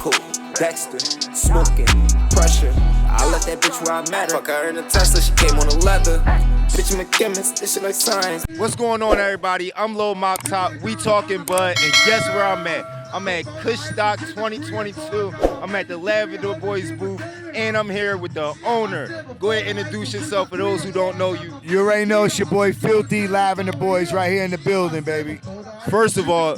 cool. Dexter, smoking, pressure. I let that bitch where I met her. Fuck her in the Tesla, she came on the leather. Bitch, I'm a chemist, this shit like science. What's going on, everybody? I'm Lil Mop Top, we talking Bud, and guess where I'm at? I'm at Kush Stock 2022. I'm at the Lavender Boys booth, and I'm here with the owner. Go ahead and introduce yourself for those who don't know you. You already know it's your boy Filthy, Lavender Boys, right here in the building, baby. First of all,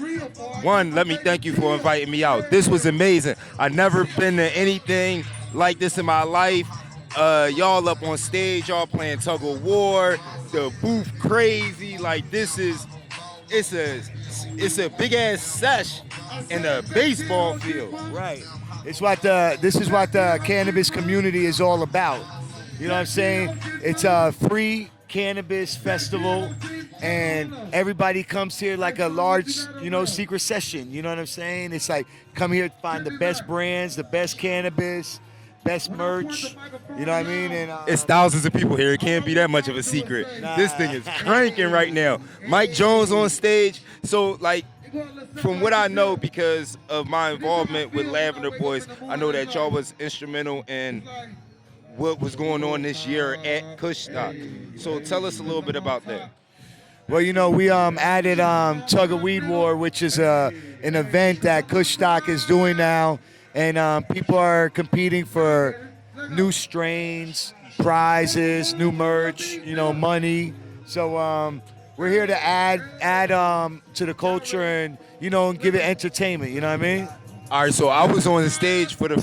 one, let me thank you for inviting me out. This was amazing. I've never been to anything like this in my life. Y'all up on stage, y'all playing tug of war, the booth crazy. Like this is, it's a big ass sesh in a baseball field. Right. This is what the cannabis community is all about. You know what I'm saying? It's a free cannabis festival, and everybody comes here like a large, secret session. You know what I'm saying? It's like come here to find the best brands, the best cannabis, best merch. You know what I mean? And it's thousands of people here. It can't be that much of a secret. Nah. This thing is cranking right now. Mike Jones on stage. So like, from what I know, because of my involvement with Lavender Boys, I know that y'all was instrumental in what was going on this year at Kush Stock. So tell us a little bit about that. Well, we added Tug of Weed War, which is an event that Kush Stock is doing now, and people are competing for new strains, prizes, new merch, money. So we're here to add to the culture and give it entertainment. You know what I mean? All right, so I was on the stage for the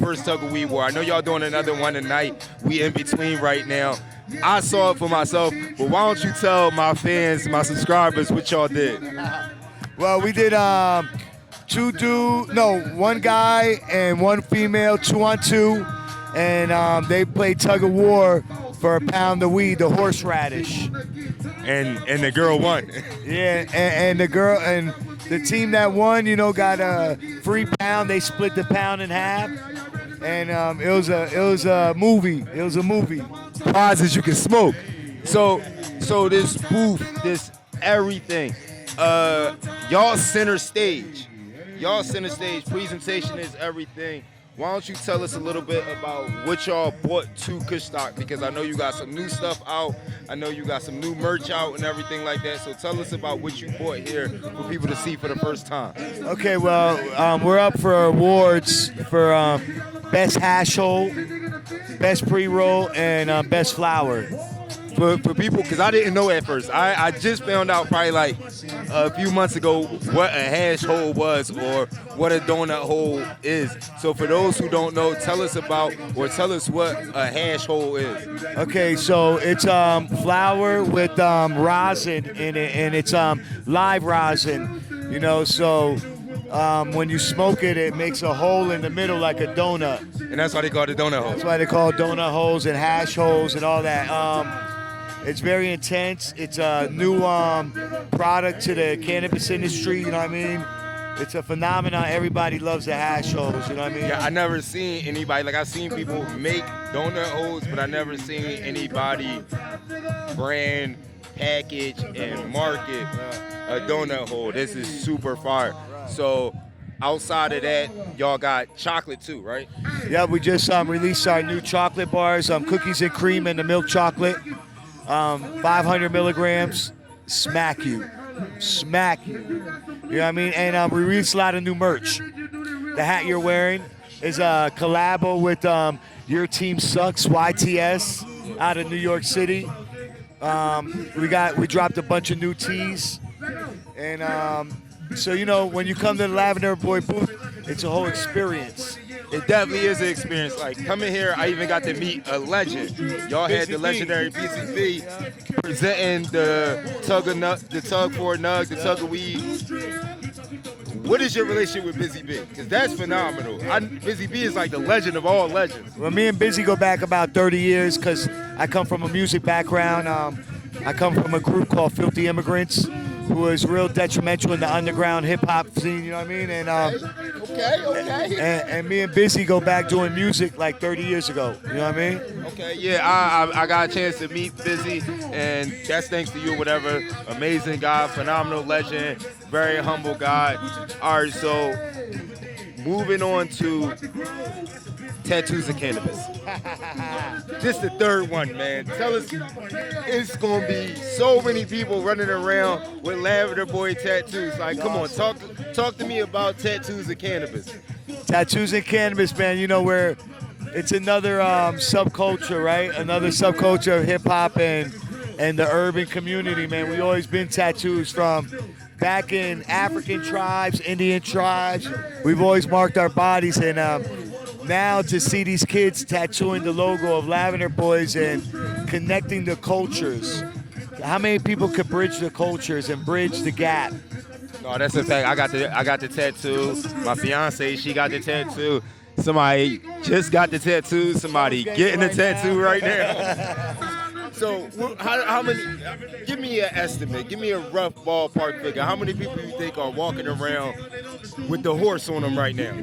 first Tug of Weed War. I know y'all doing another one tonight. We in between right now. I saw it for myself, but why don't you tell my fans, my subscribers, what y'all did? Well, we did one guy and one female, 2-on-2, and they played tug of war for a pound of weed, the horseradish. And the girl won. Yeah, and the girl and the team that won, got a free pound. They split the pound in half, and it was a movie. It was a movie. Prizes you can smoke. So this booth, this everything. Y'all center stage. Presentation is everything. Why don't you tell us a little bit about what y'all bought to Kush Stock? Because I know you got some new stuff out. I know you got some new merch out and everything like that. So tell us about what you bought here for people to see for the first time. Okay, well, we're up for awards for best hash hole, best pre-roll, and best flower. For people, because I didn't know at first. I just found out probably like a few months ago what a hash hole was or what a donut hole is. So for those who don't know, tell us what a hash hole is. Okay, so it's flower with rosin in it, and it's live rosin. So when you smoke it, it makes a hole in the middle like a donut. And that's why they call it donut hole. That's why they call it donut holes and hash holes and all that. It's very intense. It's a new product to the cannabis industry, you know what I mean? It's a phenomenon. Everybody loves the hash holes, you know what I mean? Yeah, I never seen anybody, like I've seen people make donut holes, but I never seen anybody brand, package, and market a donut hole. This is super fire. So outside of that, y'all got chocolate too, right? Yeah, we just released our new chocolate bars, cookies and cream and the milk chocolate. 500 milligrams, smack you. You know what I mean? And we released a lot of new merch. The hat you're wearing is a collabo with Your Team Sucks, YTS, out of New York City. We dropped a bunch of new tees. And so, when you come to the Lavender Boy booth, it's a whole experience. It definitely is an experience. Like coming here, I even got to meet a legend. Y'all had the legendary BCB presenting the tug for nug, the tug of weed. What is your relationship with Busy B? Because that's phenomenal. Busy B is like the legend of all legends. Well, me and Busy go back about 30 years because I come from a music background. I come from a group called Filthy Immigrants, who was real detrimental in the underground hip-hop scene, you know what I mean? And Okay. And me and Busy go back doing music like 30 years ago, you know what I mean? Okay, yeah, I got a chance to meet Busy, and that's thanks to you, whatever. Amazing guy, phenomenal legend, very humble guy. All right, so moving on to tattoos of cannabis. This the third one, man. Tell us, it's gonna be so many people running around with Lavender Boy tattoos. Like, come on, talk to me about tattoos of cannabis. Tattoos and cannabis, man. You know where it's another subculture, right? Another subculture of hip hop and the urban community, man. We always been tattoos from back in African tribes, Indian tribes. We've always marked our bodies, and now to see these kids tattooing the logo of Lavender Boys and connecting the cultures. How many people could bridge the cultures and bridge the gap? No, that's the thing. I got the tattoo. My fiance, she got the tattoo. Somebody just got the tattoo. Somebody getting the tattoo right now. So, how many? Give me an estimate. Give me a rough ballpark figure. How many people you think are walking around with the horse on them right now?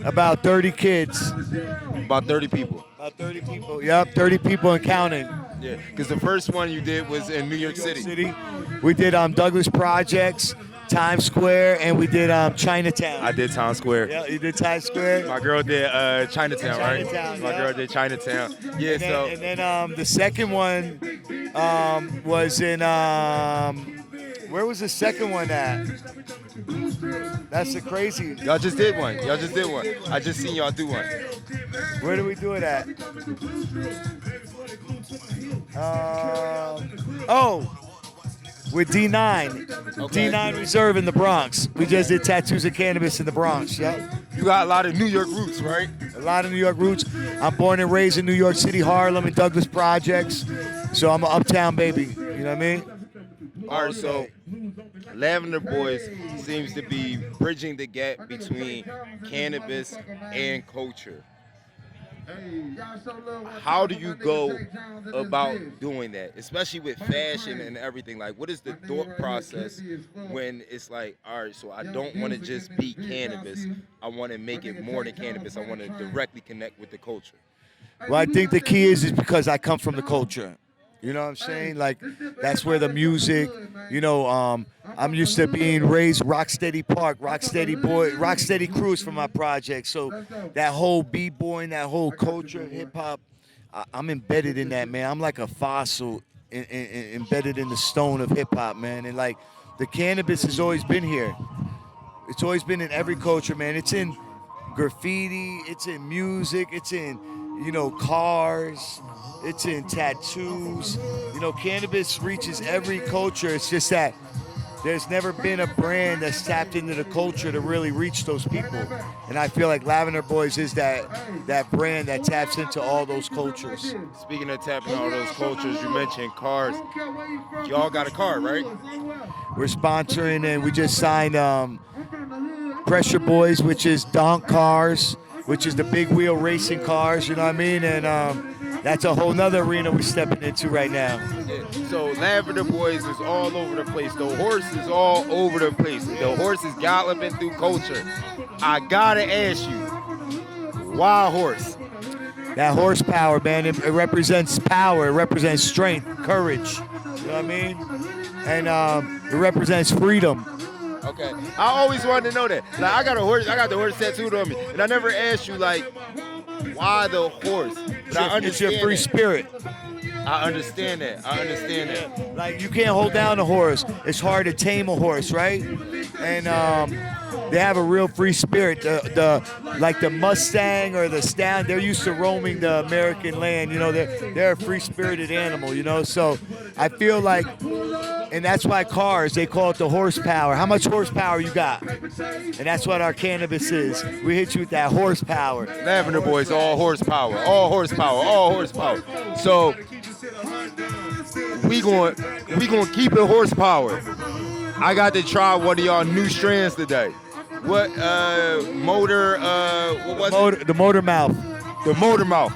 About 30 kids. About 30 people. About 30 people. Yep, 30 people and counting. Yeah, because the first one you did was in New York City. We did Douglas Projects, Times Square, and we did Chinatown. I did Times Square. Yeah, you did Times Square. My girl did Chinatown, right? My girl did Chinatown. Yeah, and then the second one was in where was the second one at? That's the crazy. Y'all just did one. I just seen y'all do one. Where do we do it at? With D9. Okay. D9 Reserve in the Bronx. We just did Tattoos of Cannabis in the Bronx. Yep. You got a lot of New York roots, right? A lot of New York roots. I'm born and raised in New York City, Harlem, and Douglas Projects. So I'm an uptown baby. You know what I mean? All right, so Lavender Boys seems to be bridging the gap between cannabis and culture. How do you go about doing that, especially with fashion and everything? Like, what is the thought process when it's like, all right, so I don't want to just be cannabis. I want to make it more than cannabis. I want to directly connect with the culture. Well, I think the key is because I come from the culture. You know what I'm saying? Like, that's where the music, you know, I'm used to being raised Rocksteady Park, Rocksteady Crew is from my project. So that whole b-boying, that whole culture, hip-hop, I'm embedded in that, man. I'm like a fossil embedded in the stone of hip-hop, man. And, like, the cannabis has always been here. It's always been in every culture, man. It's in graffiti, it's in music, it's in, you know, cars. It's in tattoos. You know, cannabis reaches every culture. It's just that there's never been a brand that's tapped into the culture to really reach those people. And I feel like Lavender Boys is that brand that taps into all those cultures. Speaking of tapping all those cultures, you mentioned cars. Y'all got a car, right? We're sponsoring, and we just signed Pressure Boys, which is Donk Cars, which is the big wheel racing cars, you know what I mean? And that's a whole nother arena we're stepping into right now. Yeah. So Lavender Boys is all over the place. The horse is all over the place. The horse is galloping through culture. I gotta ask you, why horse? That horsepower, man, it represents power. It represents strength, courage. You know what I mean? And it represents freedom. Okay. I always wanted to know that. Like, I got the horse tattooed on me, and I never asked you, like, why the horse? But It's your free spirit. I understand that. Like, you can't hold down a horse. It's hard to tame a horse, right? And they have a real free spirit. Like the Mustang or the Stallion, they're used to roaming the American land. You know, they're a free-spirited animal, you know? So I feel like, and that's why cars, they call it the horsepower. How much horsepower you got? And that's what our cannabis is. We hit you with that horsepower. Lavender Boys, all horsepower. So we gonna keep it horsepower. I got to try one of y'all new strands today. What motor? What was it? The motor mouth. The motor mouth.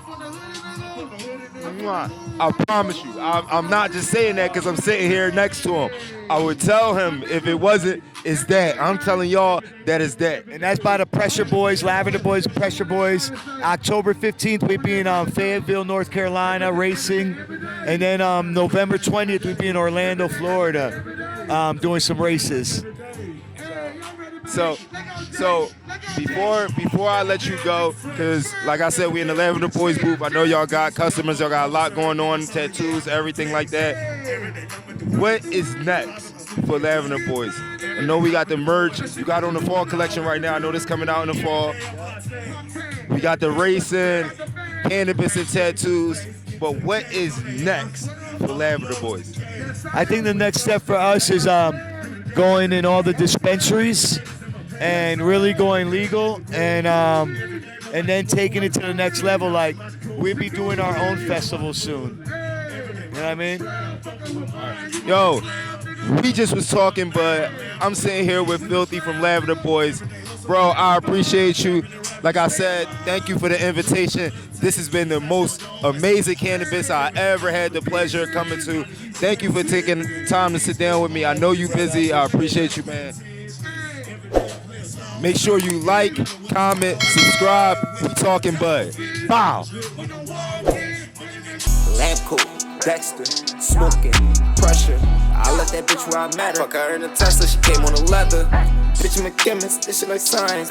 I promise you, I'm not just saying that because I'm sitting here next to him. I would tell him if it wasn't, it's that. I'm telling y'all that it's that. And that's by the Pressure Boys, Lavender Boys, Pressure Boys. October 15th, we'll be in Fayetteville, North Carolina, racing. And then November 20th, we'll be in Orlando, Florida, doing some races. So before I let you go, because like I said, we in the Lavender Boys booth. I know y'all got customers, y'all got a lot going on, tattoos, everything like that. What is next for Lavender Boys? I know we got the merch. You got on the fall collection right now. I know this coming out in the fall. We got the racing, cannabis, and tattoos. But what is next for Lavender Boys? I think the next step for us is going in all the dispensaries and really going legal, and then taking it to the next level. Like, we'll be doing our own festival soon. You know what I mean? Yo, we just was talking, but I'm sitting here with Filthee from Lavender Boys. Bro, I appreciate you. Like I said, thank you for the invitation. This has been the most amazing cannabis I ever had the pleasure of coming to. Thank you for taking time to sit down with me. I know you busy. I appreciate you, man. Make sure you like, comment, subscribe. We talking Bud. Bow. Lamp cool, Dexter, smoking, pressure. I left that bitch where I met her. Fuck her in a Tesla, she came on a leather. Bitch, I'm a chemist, this shit like science.